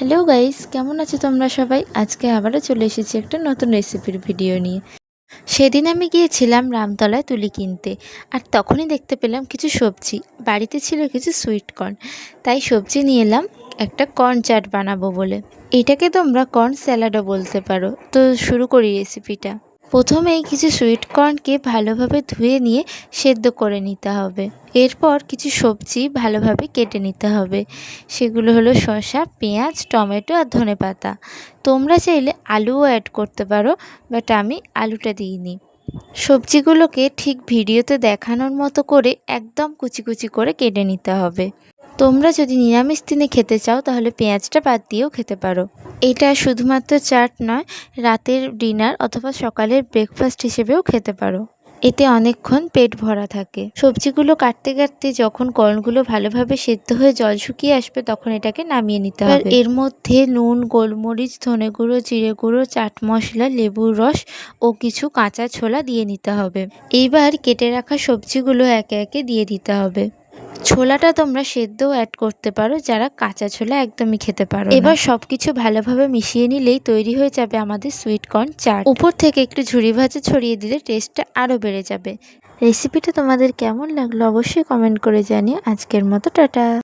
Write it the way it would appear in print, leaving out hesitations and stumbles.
Hello guys, কেমন আছো তোমরা সবাই? আজকে আবারও চলে এসেছি একটা নতুন রেসিপির ভিডিও নিয়ে। সেদিন আমি গিয়েছিলাম রামতলায় তুলি কিনতে, আর তখনই দেখতে পেলাম কিছু সবজি। বাড়িতে ছিল কিছু সুইট কর্ন, তাই সবজি নিয়ে এলাম একটা কর্ন চাট বানাবো বলে। এটাকে তোমরা কর্ন স্যালাডও বলতে পারো। তো শুরু করি রেসিপিটা। প্রথমেই কিছু সুইট কর্নকে ভালোভাবে ধুয়ে নিয়ে সেদ্ধ করে নিতে হবে। এরপর কিছু সবজি ভালোভাবে কেটে নিতে হবে। সেগুলো হলো শসা, পেঁয়াজ, টমেটো আর ধনেপাতা। তোমরা চাইলে আলুও অ্যাড করতে পারো, বাট আমি আলুটা দিইনি। সবজিগুলোকে ঠিক ভিডিওতে দেখানোর মতো করে একদম কুচি কুচি করে কেটে নিতে হবে। তোমরা যদি নিরামিষ দিনে খেতে চাও তাহলে পেঁয়াজটা বাদ দিয়েও খেতে পারো। এটা শুধুমাত্র চাট নয়, রাতের ডিনার অথবা সকালের ব্রেকফাস্ট হিসেবেও খেতে পারো। এতে অনেকক্ষণ পেট ভরা থাকে। সবজিগুলো কাটতে কাটতে যখন কর্নগুলো ভালোভাবে সেদ্ধ হয়ে জল শুকিয়ে আসবে তখন এটাকে নামিয়ে নিতে হবে। এর মধ্যে নুন, গোলমরিচ, ধনে গুঁড়ো, জিরে গুঁড়ো, চাট মশলা, লেবুর রস ও কিছু কাঁচা ছোলা দিয়ে নিতে হবে। এইবার কেটে রাখা সবজিগুলো একে একে দিয়ে দিতে হবে। ছোলাটা তোমরা সেদ্ধও অ্যাড করতে পারো, যারা কাঁচা ছোলা একদমই খেতে পারো না। এবার সবকিছু ভালোভাবে মিশিয়ে নিলেই তৈরি হয়ে যাবে আমাদের সুইট কর্ন চাট। উপর থেকে একটু ঝুরি ভাজা ছড়িয়ে দিলে টেস্টটা আরও বেড়ে যাবে। রেসিপিটা তোমাদের কেমন লাগলো অবশ্যই কমেন্ট করে জানিও। আজকের মতো টাটা।